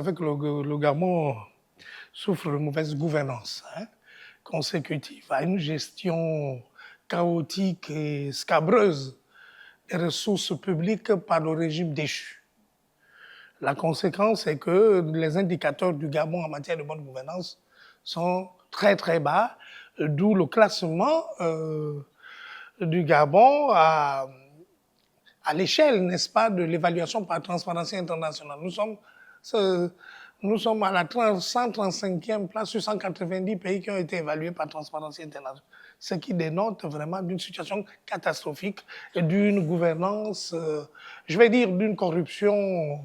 savez que le Gabon souffre de mauvaise gouvernance consécutive à une gestion chaotique et scabreuse des ressources publiques par le régime déchu. La conséquence est que les indicateurs du Gabon en matière de bonne gouvernance sont très très bas, d'où le classement du Gabon à l'échelle, n'est-ce pas, de l'évaluation par Transparency International. Nous sommes à la 135e place sur 190 pays qui ont été évalués par Transparency International, ce qui dénote vraiment d'une situation catastrophique et d'une gouvernance, je vais dire, d'une corruption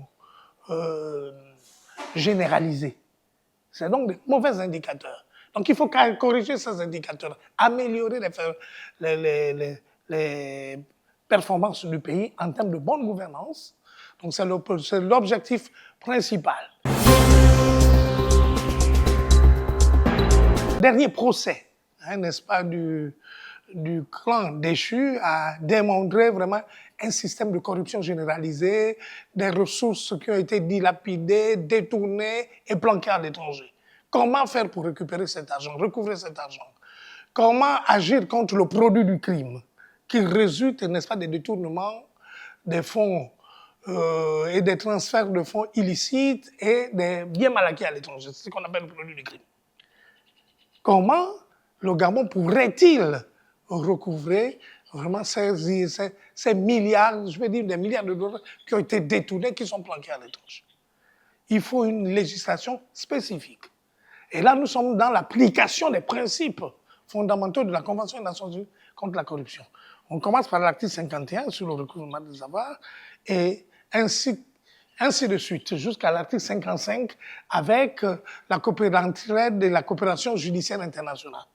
généralisée. C'est donc des mauvais indicateurs. Donc il faut corriger ces indicateurs, améliorer les performances du pays en termes de bonne gouvernance. Donc c'est l'objectif principal. Dernier procès, n'est-ce pas, du clan déchu a démontré vraiment un système de corruption généralisée, des ressources qui ont été dilapidées, détournées et planquées à l'étranger. Comment faire pour récupérer cet argent, recouvrer cet argent? Comment agir contre le produit du crime qui résulte, n'est-ce pas, des détournements des fonds et des transferts de fonds illicites et des biens mal acquis à l'étranger? C'est ce qu'on appelle le produit du crime. Comment le Gabon pourrait-il recouvrer vraiment ces milliards, je veux dire des milliards de dollars qui ont été détournés, qui sont planqués à l'étranger? Il faut une législation spécifique. Et là, nous sommes dans l'application des principes fondamentaux de la Convention des Nations Unies contre la corruption. On commence par l'article 51 sur le recouvrement des avoirs et ainsi de suite, jusqu'à l'article 55 avec l'entraide et la coopération judiciaire internationale.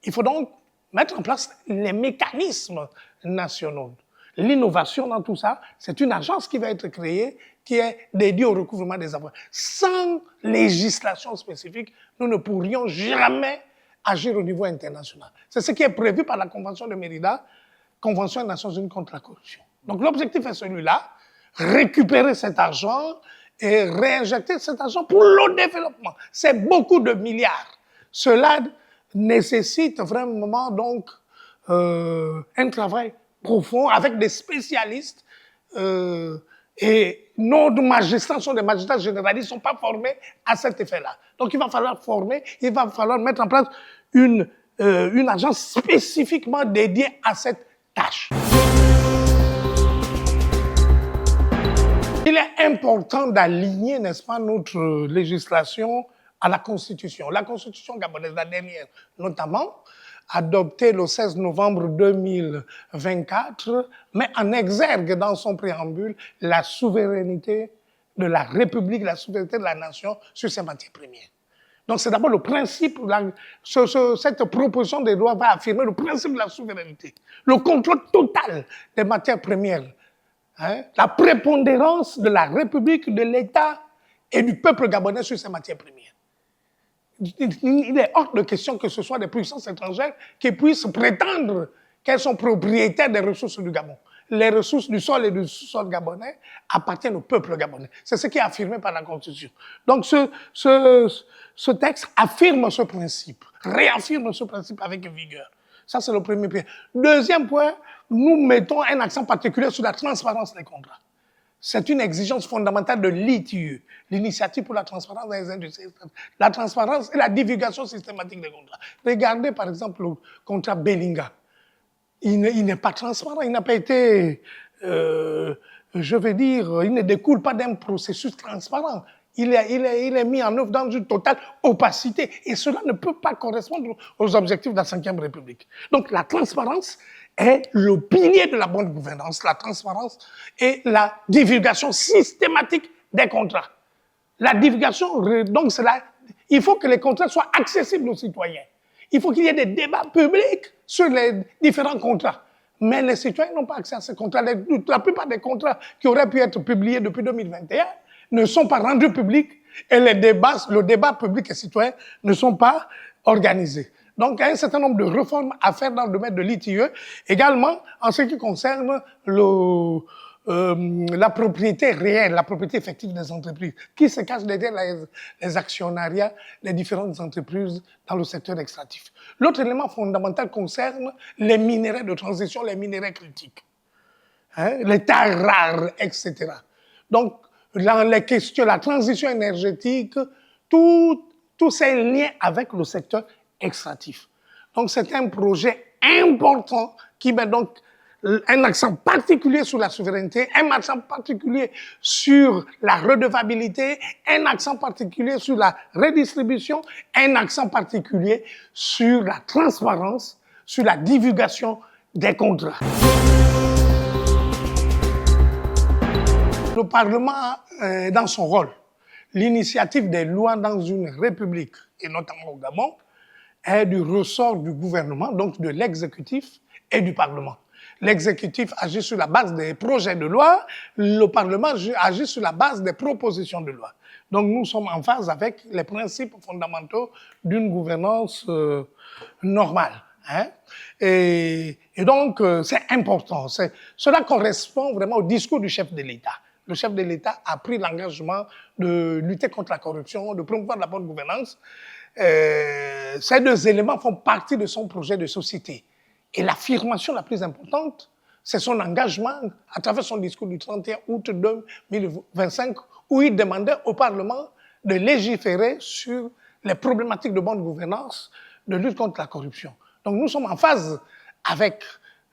Il faut donc mettre en place les mécanismes nationaux. L'innovation dans tout ça, c'est une agence qui va être créée, qui est dédiée au recouvrement des avoirs. Sans législation spécifique, nous ne pourrions jamais agir au niveau international. C'est ce qui est prévu par la Convention de Mérida, Convention des Nations Unies contre la corruption. Donc l'objectif est celui-là, récupérer cet argent et réinjecter cet argent pour le développement. C'est beaucoup de milliards. Cela nécessite vraiment donc un travail profond avec des spécialistes et nos magistrats sont des magistrats généralistes, ne sont pas formés à cet effet-là. Donc il va falloir former, il va falloir mettre en place une agence spécifiquement dédiée à cette tâche. Il est important d'aligner, n'est-ce pas, notre législation à la Constitution. La Constitution gabonaise, la dernière, notamment, adoptée le 16 novembre 2024, met en exergue dans son préambule la souveraineté de la République, la souveraineté de la nation sur ses matières premières. Donc c'est d'abord le principe, cette proposition de loi va affirmer le principe de la souveraineté, le contrôle total des matières premières, la prépondérance de la République, de l'État et du peuple gabonais sur ces matières premières. Il est hors de question que ce soit des puissances étrangères qui puissent prétendre qu'elles sont propriétaires des ressources du Gabon. Les ressources du sol et du sous-sol gabonais appartiennent au peuple gabonais. C'est ce qui est affirmé par la Constitution. Donc ce texte affirme ce principe, réaffirme ce principe avec vigueur. Ça, c'est le premier point. Deuxième point, nous mettons un accent particulier sur la transparence des contrats. C'est une exigence fondamentale de l'ITU, l'Initiative pour la transparence dans les industries. La transparence et la divulgation systématique des contrats. Regardez par exemple le contrat Bellinga. Il n'est pas transparent, il n'a pas été, je veux dire, il ne découle pas d'un processus transparent. Il est mis en œuvre dans une totale opacité. Et cela ne peut pas correspondre aux objectifs de la Ve République. Donc la transparence est le pilier de la bonne gouvernance, la transparence et la divulgation systématique des contrats. La divulgation, donc il faut que les contrats soient accessibles aux citoyens. Il faut qu'il y ait des débats publics sur les différents contrats. Mais les citoyens n'ont pas accès à ces contrats. La plupart des contrats qui auraient pu être publiés depuis 2021 ne sont pas rendus publics et le débat public et citoyen ne sont pas organisés. Donc, il y a un certain nombre de réformes à faire dans le domaine de l'ITIE. Également, en ce qui concerne la propriété réelle, la propriété effective des entreprises, qui se cache derrière les actionnariats des différentes entreprises dans le secteur extractif. L'autre élément fondamental concerne les minerais de transition, les minerais critiques, hein, les terres rares, etc. Donc, dans les questions, la transition énergétique, tous ces liens avec le secteur extractif. Donc, c'est un projet important qui met donc un accent particulier sur la souveraineté, un accent particulier sur la redevabilité, un accent particulier sur la redistribution, un accent particulier sur la transparence, sur la divulgation des contrats. Le Parlement, dans son rôle, l'initiative des lois dans une république, et notamment au Gabon, est du ressort du gouvernement, donc de l'exécutif et du Parlement. L'exécutif agit sur la base des projets de loi, le Parlement agit sur la base des propositions de loi. Donc nous sommes en phase avec les principes fondamentaux d'une gouvernance normale. Hein? Et donc c'est important. Cela correspond vraiment au discours du chef de l'État. Le chef de l'État a pris l'engagement de lutter contre la corruption, de promouvoir la bonne gouvernance. Ces deux éléments font partie de son projet de société. Et l'affirmation la plus importante, c'est son engagement à travers son discours du 31 août 2025, où il demandait au Parlement de légiférer sur les problématiques de bonne gouvernance, de lutte contre la corruption. Donc nous sommes en phase avec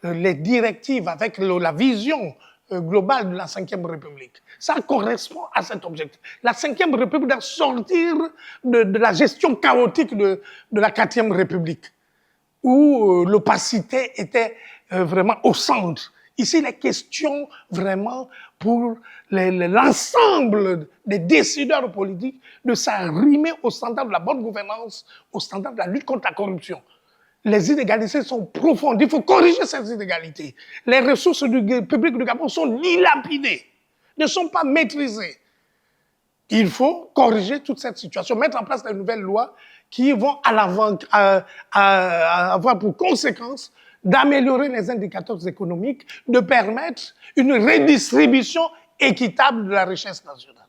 les directives, avec la vision globale de la Ve République. Ça correspond à cet objectif. La Ve République doit sortir de la gestion chaotique de la IVe République, où l'opacité était vraiment au centre. Ici, il est question vraiment pour l'ensemble des décideurs politiques de s'arrimer au standard de la bonne gouvernance, au standard de la lutte contre la corruption. Les inégalités sont profondes. Il faut corriger ces inégalités. Les ressources du public du Gabon sont dilapidées, ne sont pas maîtrisées. Il faut corriger toute cette situation, mettre en place de nouvelles lois qui vont avoir pour conséquence d'améliorer les indicateurs économiques, de permettre une redistribution équitable de la richesse nationale.